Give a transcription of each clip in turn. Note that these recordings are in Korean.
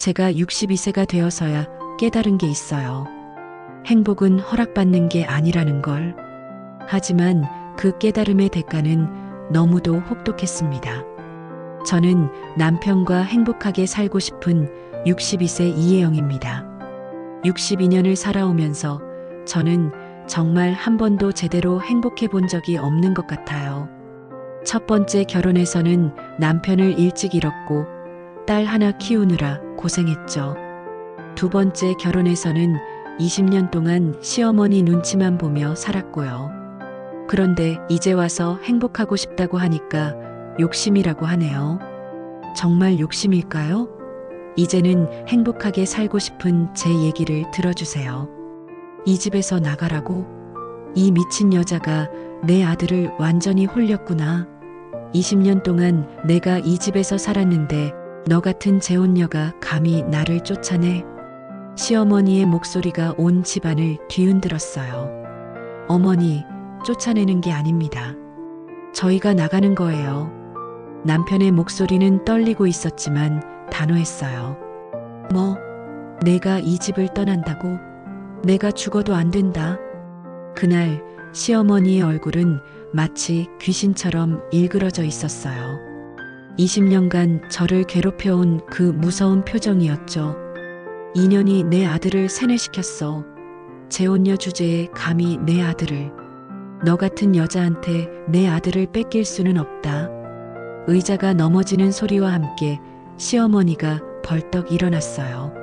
제가 62세가 되어서야 깨달은 게 있어요. 행복은 허락받는 게 아니라는 걸. 하지만 그 깨달음의 대가는 너무도 혹독했습니다. 저는 남편과 행복하게 살고 싶은 62세 이혜영입니다. 62년을 살아오면서 저는 정말 한 번도 제대로 행복해 본 적이 없는 것 같아요. 첫 번째 결혼에서는 남편을 일찍 잃었고 딸 하나 키우느라 고생했죠. 두 번째 결혼에서는 20년 동안 시어머니 눈치만 보며 살았고요. 그런데 이제 와서 행복하고 싶다고 하니까 욕심이라고 하네요. 정말 욕심일까요? 이제는 행복하게 살고 싶은 제 얘기를 들어주세요. 이 집에서 나가라고? 이 미친 여자가 내 아들을 완전히 홀렸구나. 20년 동안 내가 이 집에서 살았는데 너 같은 재혼녀가 감히 나를 쫓아내? 시어머니의 목소리가 온 집안을 뒤흔들었어요. 어머니, 쫓아내는 게 아닙니다. 저희가 나가는 거예요. 남편의 목소리는 떨리고 있었지만 단호했어요. 뭐, 내가 이 집을 떠난다고? 내가 죽어도 안 된다. 그날 시어머니의 얼굴은 마치 귀신처럼 일그러져 있었어요. 20년간 저를 괴롭혀온 그 무서운 표정이었죠. 2년이 내 아들을 세뇌시켰어. 재혼녀 주제에 감히 내 아들을. 너 같은 여자한테 내 아들을 뺏길 수는 없다. 의자가 넘어지는 소리와 함께 시어머니가 벌떡 일어났어요.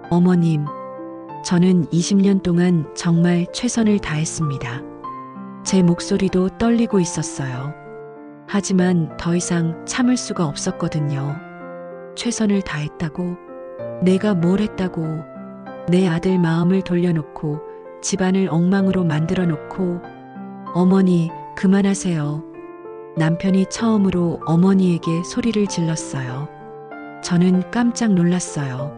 어머님, 저는 20년 동안 정말 최선을 다했습니다. 제 목소리도 떨리고 있었어요. 하지만 더 이상 참을 수가 없었거든요. 최선을 다했다고? 내가 뭘 했다고? 내 아들 마음을 돌려놓고 집안을 엉망으로 만들어 놓고. 어머니, 그만하세요. 남편이 처음으로 어머니에게 소리를 질렀어요. 저는 깜짝 놀랐어요.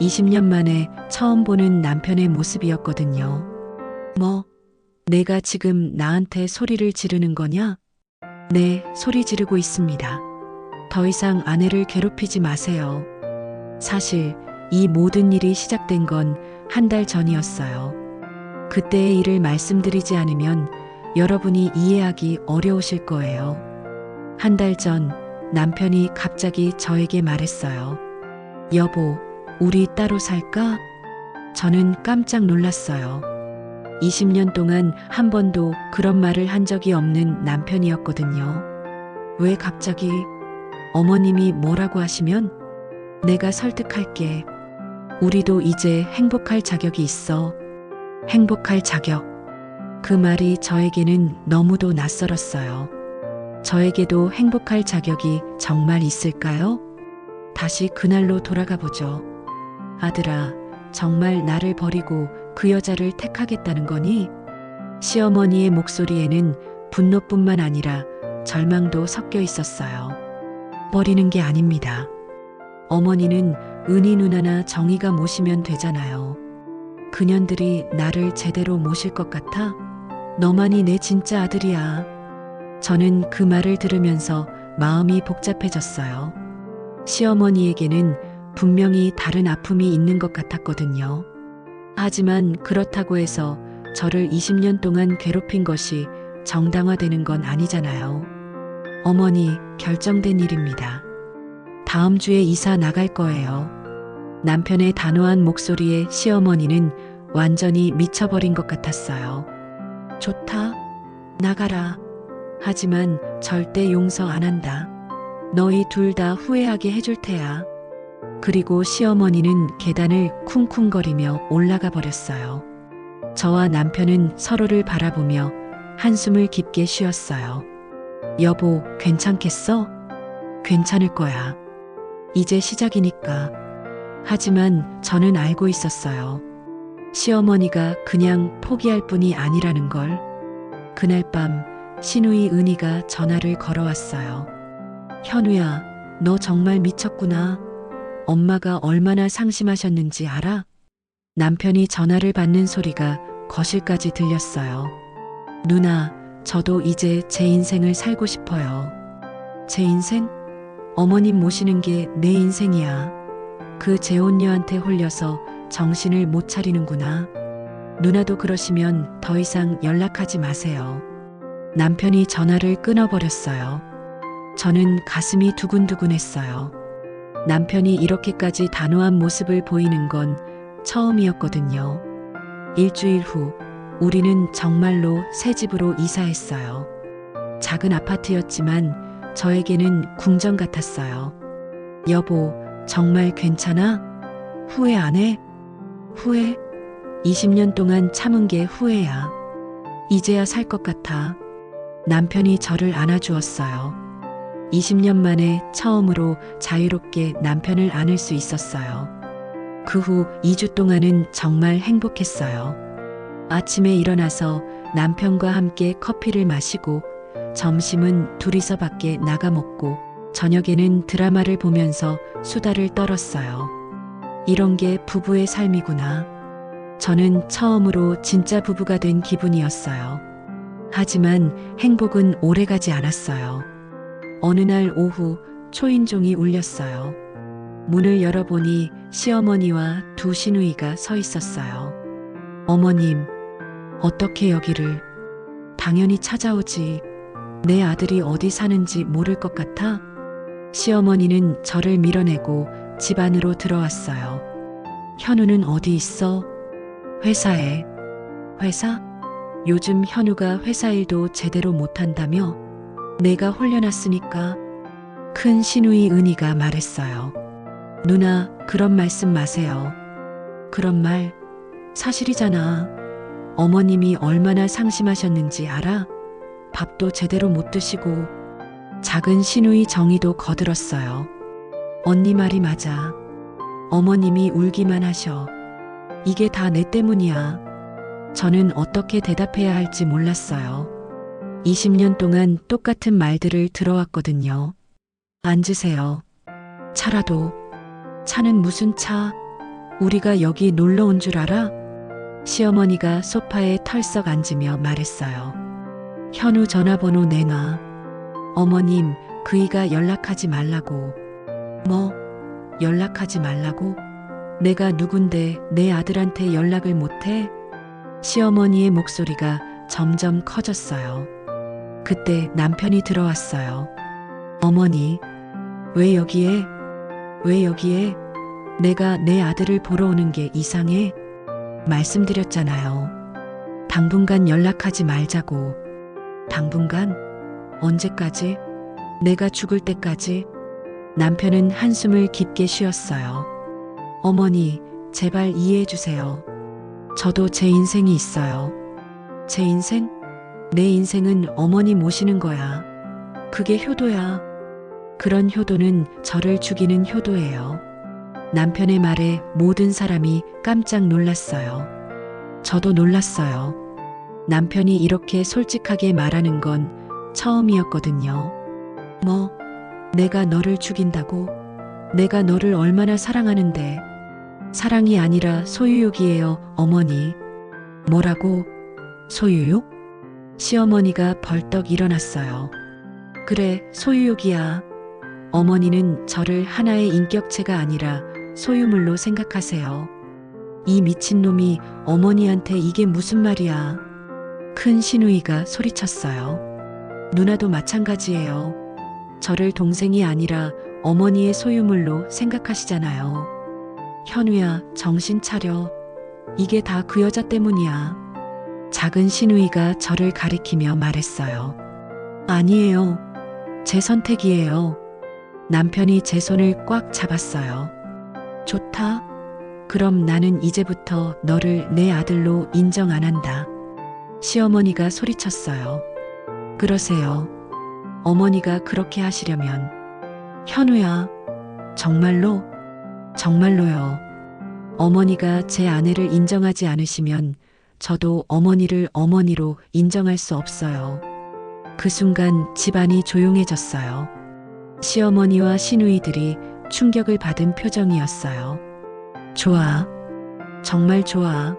20년 만에 처음 보는 남편의 모습이었거든요. 뭐, 내가 지금 나한테 소리를 지르는 거냐? 네, 소리 지르고 있습니다. 더 이상 아내를 괴롭히지 마세요. 사실 이 모든 일이 시작된 건 한 달 전이었어요. 그때의 일을 말씀드리지 않으면 여러분이 이해하기 어려우실 거예요. 한 달 전 남편이 갑자기 저에게 말했어요. 여보, 우리 따로 살까? 저는 깜짝 놀랐어요. 20년 동안 한 번도 그런 말을 한 적이 없는 남편이었거든요. 왜 갑자기? 어머님이 뭐라고 하시면? 내가 설득할게. 우리도 이제 행복할 자격이 있어. 행복할 자격. 그 말이 저에게는 너무도 낯설었어요. 저에게도 행복할 자격이 정말 있을까요? 다시 그날로 돌아가 보죠. 아들아, 정말 나를 버리고 그 여자를 택하겠다는 거니? 시어머니의 목소리에는 분노뿐만 아니라 절망도 섞여 있었어요. 버리는 게 아닙니다. 어머니는 은희 누나나 정희가 모시면 되잖아요. 그년들이 나를 제대로 모실 것 같아? 너만이 내 진짜 아들이야. 저는 그 말을 들으면서 마음이 복잡해졌어요. 시어머니에게는 분명히 다른 아픔이 있는 것 같았거든요. 하지만 그렇다고 해서 저를 20년 동안 괴롭힌 것이 정당화되는 건 아니잖아요. 어머니, 결정된 일입니다. 다음 주에 이사 나갈 거예요. 남편의 단호한 목소리에 시어머니는 완전히 미쳐버린 것 같았어요. 좋다. 나가라. 하지만 절대 용서 안 한다. 너희 둘 다 후회하게 해줄 테야. 그리고 시어머니는 계단을 쿵쿵거리며 올라가 버렸어요. 저와 남편은 서로를 바라보며 한숨을 깊게 쉬었어요. 여보, 괜찮겠어? 괜찮을 거야. 이제 시작이니까. 하지만 저는 알고 있었어요. 시어머니가 그냥 포기할 뿐이 아니라는 걸. 그날 밤 시누이 은희가 전화를 걸어왔어요. 현우야, 너 정말 미쳤구나. 엄마가 얼마나 상심하셨는지 알아? 남편이 전화를 받는 소리가 거실까지 들렸어요. 누나, 저도 이제 제 인생을 살고 싶어요. 제 인생? 어머님 모시는 게 내 인생이야. 그 재혼녀한테 홀려서 정신을 못 차리는구나. 누나도 그러시면 더 이상 연락하지 마세요. 남편이 전화를 끊어버렸어요. 저는 가슴이 두근두근했어요. 남편이 이렇게까지 단호한 모습을 보이는 건 처음이었거든요. 일주일 후 우리는 정말로 새 집으로 이사했어요. 작은 아파트였지만 저에게는 궁전 같았어요. 여보, 정말 괜찮아? 후회 안 해? 후회? 20년 동안 참은 게 후회야. 이제야 살 것 같아. 남편이 저를 안아주었어요. 20년 만에 처음으로 자유롭게 남편을 안을 수 있었어요. 그 후 2주 동안은 정말 행복했어요. 아침에 일어나서 남편과 함께 커피를 마시고 점심은 둘이서 밖에 나가 먹고 저녁에는 드라마를 보면서 수다를 떨었어요. 이런 게 부부의 삶이구나. 저는 처음으로 진짜 부부가 된 기분이었어요. 하지만 행복은 오래가지 않았어요. 어느 날 오후 초인종이 울렸어요. 문을 열어보니 시어머니와 두 시누이가 서 있었어요. 어머님, 어떻게 여기를? 당연히 찾아오지. 내 아들이 어디 사는지 모를 것 같아? 시어머니는 저를 밀어내고 집 안으로 들어왔어요. 현우는 어디 있어? 회사에. 회사? 요즘 현우가 회사 일도 제대로 못한다며? 내가 홀려놨으니까. 큰 시누이 은희가 말했어요. 누나, 그런 말씀 마세요. 그런 말 사실이잖아. 어머님이 얼마나 상심하셨는지 알아? 밥도 제대로 못 드시고. 작은 시누이 정희도 거들었어요. 언니 말이 맞아. 어머님이 울기만 하셔. 이게 다 내 때문이야. 저는 어떻게 대답해야 할지 몰랐어요. 20년 동안 똑같은 말들을 들어왔거든요. 앉으세요. 차라도. 차는 무슨 차? 우리가 여기 놀러 온 줄 알아? 시어머니가 소파에 털썩 앉으며 말했어요. 현우 전화번호 내놔. 어머님, 그이가 연락하지 말라고. 뭐? 연락하지 말라고? 내가 누군데 내 아들한테 연락을 못해? 시어머니의 목소리가 점점 커졌어요. 그때 남편이 들어왔어요. 어머니, 왜 여기에? 왜 여기에? 내가 내 아들을 보러 오는 게 이상해? 말씀드렸잖아요. 당분간 연락하지 말자고. 당분간? 언제까지? 내가 죽을 때까지? 남편은 한숨을 깊게 쉬었어요. 어머니, 제발 이해해 주세요. 저도 제 인생이 있어요. 제 인생? 내 인생은 어머니 모시는 거야. 그게 효도야. 그런 효도는 저를 죽이는 효도예요. 남편의 말에 모든 사람이 깜짝 놀랐어요. 저도 놀랐어요. 남편이 이렇게 솔직하게 말하는 건 처음이었거든요. 뭐, 내가 너를 죽인다고? 내가 너를 얼마나 사랑하는데. 사랑이 아니라 소유욕이에요, 어머니. 뭐라고? 소유욕? 시어머니가 벌떡 일어났어요. 그래, 소유욕이야. 어머니는 저를 하나의 인격체가 아니라 소유물로 생각하세요. 이 미친놈이 어머니한테 이게 무슨 말이야. 큰 시누이가 소리쳤어요. 누나도 마찬가지예요. 저를 동생이 아니라 어머니의 소유물로 생각하시잖아요. 현우야, 정신 차려. 이게 다 그 여자 때문이야. 작은 시누이가 저를 가리키며 말했어요. 아니에요. 제 선택이에요. 남편이 제 손을 꽉 잡았어요. 좋다. 그럼 나는 이제부터 너를 내 아들로 인정 안 한다. 시어머니가 소리쳤어요. 그러세요. 어머니가 그렇게 하시려면. 현우야, 정말로? 정말로요. 어머니가 제 아내를 인정하지 않으시면 저도 어머니를 어머니로 인정할 수 없어요. 그 순간 집안이 조용해졌어요. 시어머니와 시누이들이 충격을 받은 표정이었어요. 좋아. 정말 좋아.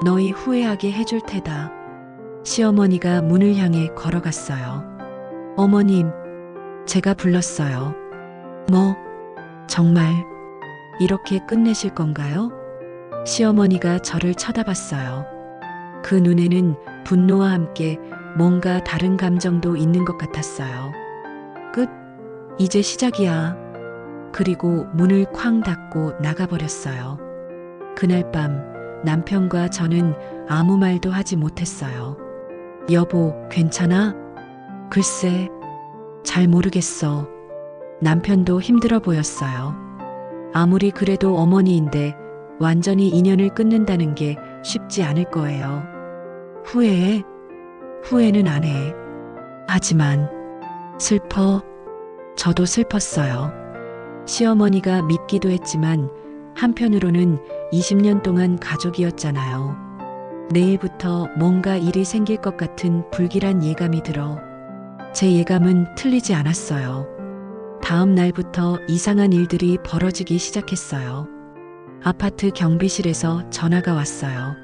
너희 후회하게 해줄 테다. 시어머니가 문을 향해 걸어갔어요. 어머님, 제가 불렀어요. 뭐? 정말? 이렇게 끝내실 건가요? 시어머니가 저를 쳐다봤어요. 그 눈에는 분노와 함께 뭔가 다른 감정도 있는 것 같았어요. 끝. 이제 시작이야. 그리고 문을 쾅 닫고 나가버렸어요. 그날 밤 남편과 저는 아무 말도 하지 못했어요. 여보, 괜찮아? 글쎄, 잘 모르겠어. 남편도 힘들어 보였어요. 아무리 그래도 어머니인데 완전히 인연을 끊는다는 게 쉽지 않을 거예요. 후회해? 후회는 안 해. 하지만 슬퍼? 저도 슬펐어요. 시어머니가 밉기도 했지만 한편으로는 20년 동안 가족이었잖아요. 내일부터 뭔가 일이 생길 것 같은 불길한 예감이 들어 제 예감은 틀리지 않았어요. 다음 날부터 이상한 일들이 벌어지기 시작했어요. 아파트 경비실에서 전화가 왔어요.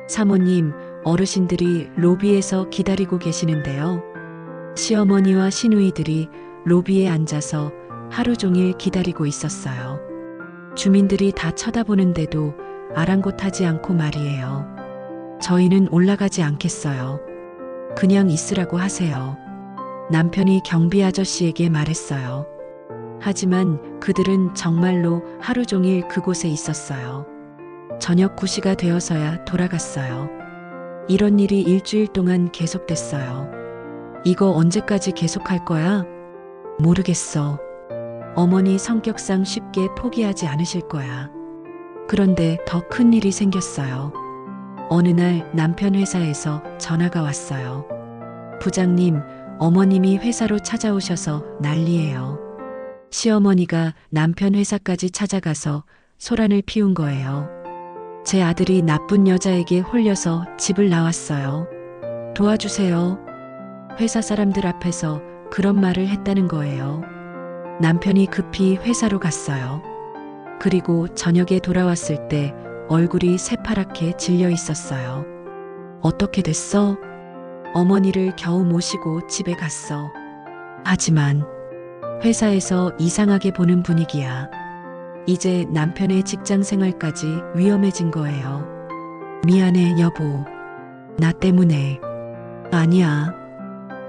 사모님, 어르신들이 로비에서 기다리고 계시는데요. 시어머니와 시누이들이 로비에 앉아서 하루 종일 기다리고 있었어요. 주민들이 다 쳐다보는데도 아랑곳하지 않고 말이에요. 저희는 올라가지 않겠어요. 그냥 있으라고 하세요. 남편이 경비 아저씨에게 말했어요. 하지만 그들은 정말로 하루 종일 그곳에 있었어요. 저녁 9시가 되어서야 돌아갔어요. 이런 일이 일주일 동안 계속됐어요. 이거 언제까지 계속할 거야? 모르겠어. 어머니 성격상 쉽게 포기하지 않으실 거야. 그런데 더 큰 일이 생겼어요. 어느 날 남편 회사에서 전화가 왔어요. 부장님, 어머님이 회사로 찾아오셔서 난리예요. 시어머니가 남편 회사까지 찾아가서 소란을 피운 거예요. 제 아들이 나쁜 여자에게 홀려서 집을 나왔어요. 도와주세요. 회사 사람들 앞에서 그런 말을 했다는 거예요. 남편이 급히 회사로 갔어요. 그리고 저녁에 돌아왔을 때 얼굴이 새파랗게 질려 있었어요. 어떻게 됐어? 어머니를 겨우 모시고 집에 갔어. 하지만 회사에서 이상하게 보는 분위기야. 이제 남편의 직장 생활까지 위험해진 거예요. 미안해, 여보. 나 때문에. 아니야.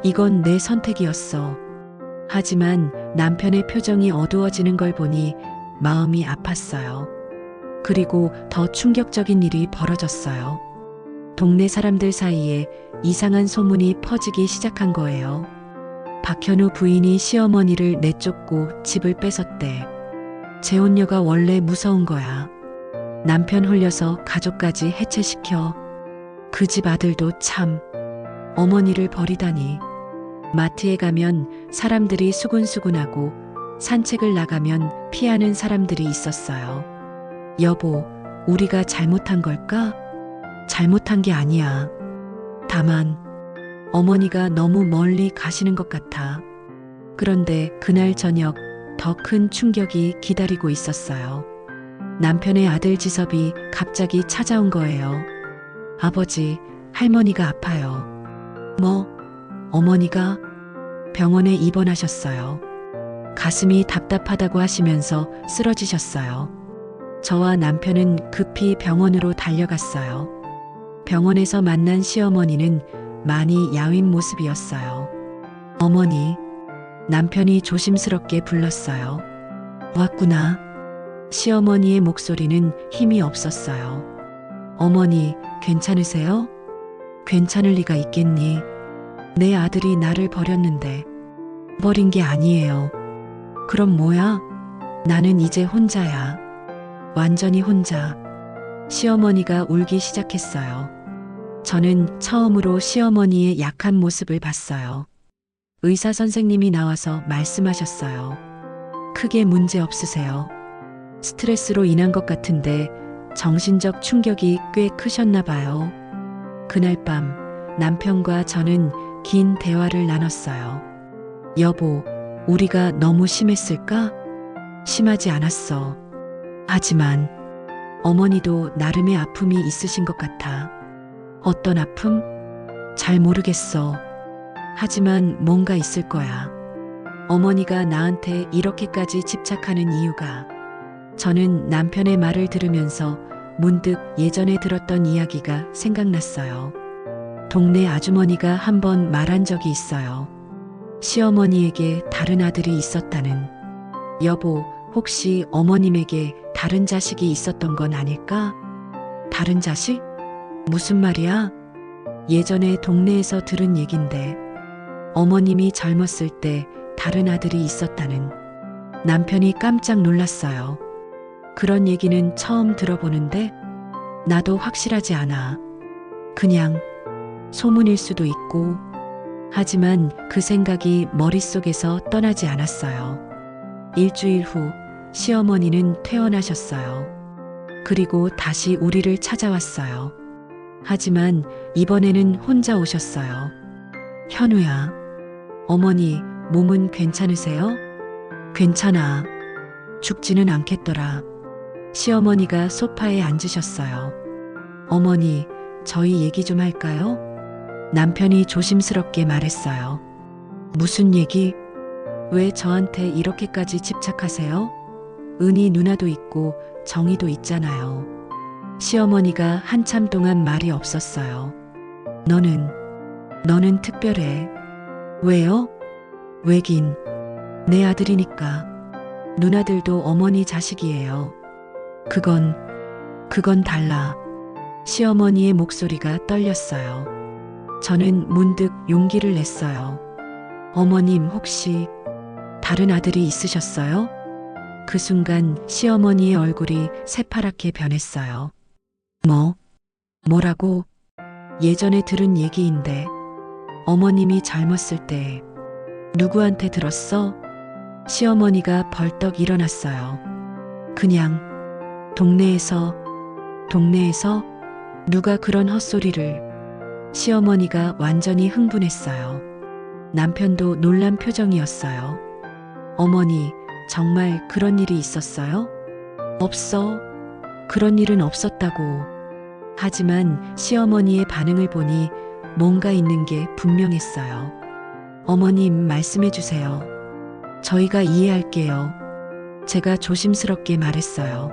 이건 내 선택이었어. 하지만 남편의 표정이 어두워지는 걸 보니 마음이 아팠어요. 그리고 더 충격적인 일이 벌어졌어요. 동네 사람들 사이에 이상한 소문이 퍼지기 시작한 거예요. 박현우 부인이 시어머니를 내쫓고 집을 뺏었대. 재혼녀가 원래 무서운 거야. 남편 홀려서 가족까지 해체시켜. 그 집 아들도 참. 어머니를 버리다니. 마트에 가면 사람들이 수군수군하고 산책을 나가면 피하는 사람들이 있었어요. 여보, 우리가 잘못한 걸까? 잘못한 게 아니야. 다만 어머니가 너무 멀리 가시는 것 같아. 그런데 그날 저녁 더 큰 충격이 기다리고 있었어요. 남편의 아들 지섭이 갑자기 찾아온 거예요. 아버지, 할머니가 아파요. 뭐? 어머니가 병원에 입원하셨어요. 가슴이 답답하다고 하시면서 쓰러지셨어요. 저와 남편은 급히 병원으로 달려갔어요. 병원에서 만난 시어머니는 많이 야윈 모습이었어요. 어머니, 남편이 조심스럽게 불렀어요. 왔구나. 시어머니의 목소리는 힘이 없었어요. 어머니, 괜찮으세요? 괜찮을 리가 있겠니? 내 아들이 나를 버렸는데. 버린 게 아니에요. 그럼 뭐야? 나는 이제 혼자야. 완전히 혼자. 시어머니가 울기 시작했어요. 저는 처음으로 시어머니의 약한 모습을 봤어요. 의사 선생님이 나와서 말씀하셨어요. 크게 문제 없으세요. 스트레스로 인한 것 같은데 정신적 충격이 꽤 크셨나 봐요. 그날 밤 남편과 저는 긴 대화를 나눴어요. 여보, 우리가 너무 심했을까? 심하지 않았어. 하지만 어머니도 나름의 아픔이 있으신 것 같아. 어떤 아픔? 잘 모르겠어. 하지만 뭔가 있을 거야. 어머니가 나한테 이렇게까지 집착하는 이유가 저는 남편의 말을 들으면서 문득 예전에 들었던 이야기가 생각났어요. 동네 아주머니가 한번 말한 적이 있어요. 시어머니에게 다른 아들이 있었다는. 여보, 혹시 어머님에게 다른 자식이 있었던 건 아닐까? 다른 자식? 무슨 말이야? 예전에 동네에서 들은 얘긴데 어머님이 젊었을 때 다른 아들이 있었다는. 남편이 깜짝 놀랐어요. 그런 얘기는 처음 들어보는데 나도 확실하지 않아. 그냥 소문일 수도 있고. 하지만 그 생각이 머릿속에서 떠나지 않았어요. 일주일 후 시어머니는 퇴원하셨어요. 그리고 다시 우리를 찾아왔어요. 하지만 이번에는 혼자 오셨어요. 현우야, 어머니 몸은 괜찮으세요? 괜찮아. 죽지는 않겠더라. 시어머니가 소파에 앉으셨어요. 어머니, 저희 얘기 좀 할까요? 남편이 조심스럽게 말했어요. 무슨 얘기? 왜 저한테 이렇게까지 집착하세요? 은희 누나도 있고 정희도 있잖아요. 시어머니가 한참 동안 말이 없었어요. 너는 특별해. 왜요? 왜긴, 내 아들이니까. 누나들도 어머니 자식이에요. 그건 달라. 시어머니의 목소리가 떨렸어요. 저는 문득 용기를 냈어요. 어머님 혹시 다른 아들이 있으셨어요? 그 순간 시어머니의 얼굴이 새파랗게 변했어요. 뭐라고? 예전에 들은 얘기인데 어머님이 젊었을 때 누구한테 들었어? 시어머니가 벌떡 일어났어요. 그냥 동네에서 누가 그런 헛소리를. 시어머니가 완전히 흥분했어요. 남편도 놀란 표정이었어요. 어머니, 정말 그런 일이 있었어요? 없어. 그런 일은 없었다고. 하지만 시어머니의 반응을 보니 뭔가 있는 게 분명했어요. 어머님, 말씀해 주세요. 저희가 이해할게요. 제가 조심스럽게 말했어요.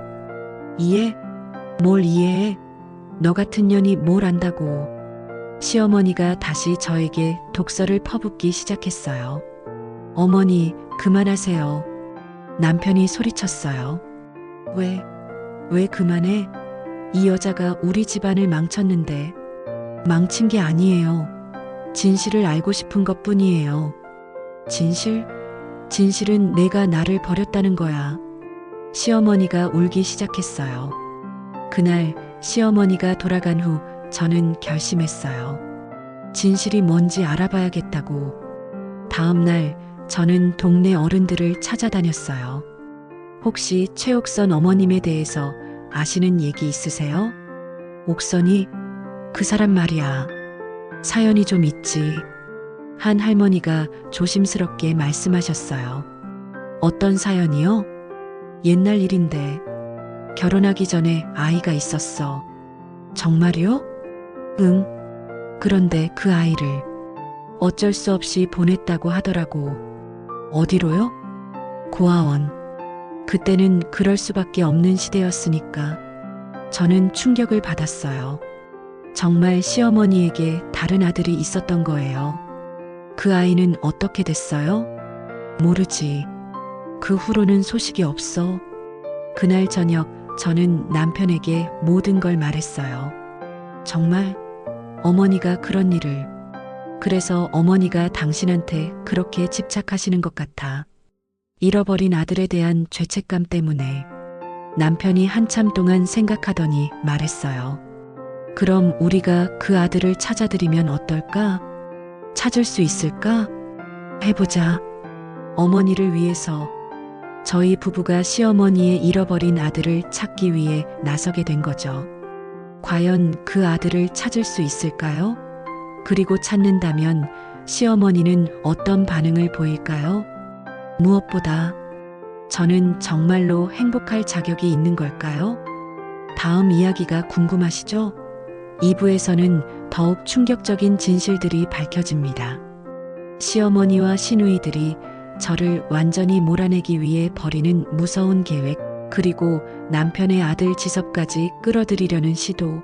이해? 뭘 이해해? 너 같은 년이 뭘 안다고. 시어머니가 다시 저에게 독서를 퍼붓기 시작했어요. 어머니, 그만하세요. 남편이 소리쳤어요. 왜 그만해? 이 여자가 우리 집안을 망쳤는데. 망친 게 아니에요. 진실을 알고 싶은 것 뿐이에요. 진실? 진실은 내가 나를 버렸다는 거야. 시어머니가 울기 시작했어요. 그날 시어머니가 돌아간 후 저는 결심했어요. 진실이 뭔지 알아봐야겠다고. 다음 날 저는 동네 어른들을 찾아다녔어요. 혹시 최옥선 어머님에 대해서 아시는 얘기 있으세요? 옥선이? 그 사람 말이야. 사연이 좀 있지. 한 할머니가 조심스럽게 말씀하셨어요. 어떤 사연이요? 옛날 일인데 결혼하기 전에 아이가 있었어. 정말요? 응. 그런데 그 아이를 어쩔 수 없이 보냈다고 하더라고. 어디로요? 고아원. 그때는 그럴 수밖에 없는 시대였으니까. 저는 충격을 받았어요. 정말 시어머니에게 다른 아들이 있었던 거예요. 그 아이는 어떻게 됐어요? 모르지. 그 후로는 소식이 없어. 그날 저녁 저는 남편에게 모든 걸 말했어요. 정말? 어머니가 그런 일을. 그래서 어머니가 당신한테 그렇게 집착하시는 것 같아. 잃어버린 아들에 대한 죄책감 때문에. 남편이 한참 동안 생각하더니 말했어요. 그럼 우리가 그 아들을 찾아드리면 어떨까? 찾을 수 있을까? 해보자. 어머니를 위해서. 저희 부부가 시어머니의 잃어버린 아들을 찾기 위해 나서게 된 거죠. 과연 그 아들을 찾을 수 있을까요? 그리고 찾는다면 시어머니는 어떤 반응을 보일까요? 무엇보다 저는 정말로 행복할 자격이 있는 걸까요? 다음 이야기가 궁금하시죠? 2부에서는 더욱 충격적인 진실들이 밝혀집니다. 시어머니와 시누이들이 저를 완전히 몰아내기 위해 벌이는 무서운 계획, 그 그리고 남편의 아들 지섭까지 끌어들이려는 시도.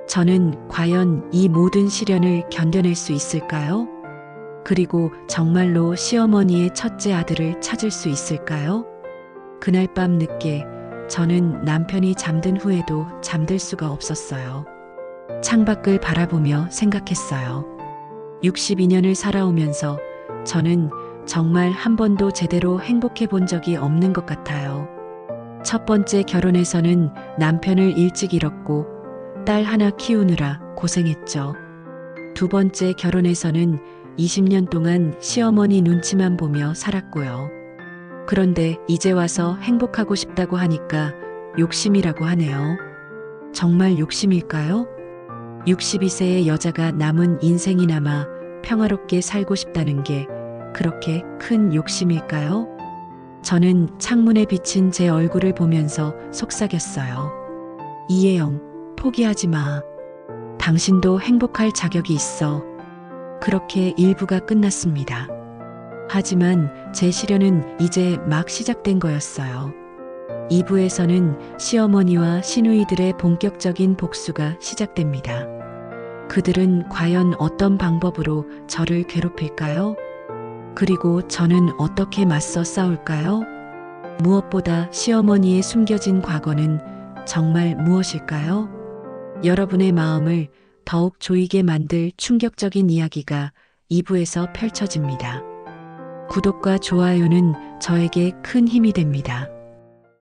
저는 과연 이 모든 시련을 견뎌낼 수 있을까요? 그리고 정말로 시어머니의 첫째 아들을 찾을 수 있을까요? 그날 밤 늦게 저는 남편이 잠든 후에도 잠들 수가 없었어요. 창밖을 바라보며 생각했어요. 62년을 살아오면서 저는 정말 한 번도 제대로 행복해 본 적이 없는 것 같아요. 첫 번째 결혼에서는 남편을 일찍 잃었고 딸 하나 키우느라 고생했죠. 두 번째 결혼에서는 20년 동안 시어머니 눈치만 보며 살았고요. 그런데 이제 와서 행복하고 싶다고 하니까 욕심이라고 하네요. 정말 욕심일까요? 62세의 여자가 남은 인생이 남아 평화롭게 살고 싶다는 게 그렇게 큰 욕심일까요? 저는 창문에 비친 제 얼굴을 보면서 속삭였어요. 이혜영, 포기하지 마. 당신도 행복할 자격이 있어. 그렇게 1부가 끝났습니다. 하지만 제 시련은 이제 막 시작된 거였어요. 2부에서는 시어머니와 시누이들의 본격적인 복수가 시작됩니다. 그들은 과연 어떤 방법으로 저를 괴롭힐까요? 그리고 저는 어떻게 맞서 싸울까요? 무엇보다 시어머니의 숨겨진 과거는 정말 무엇일까요? 여러분의 마음을 더욱 조이게 만들 충격적인 이야기가 2부에서 펼쳐집니다. 구독과 좋아요는 저에게 큰 힘이 됩니다.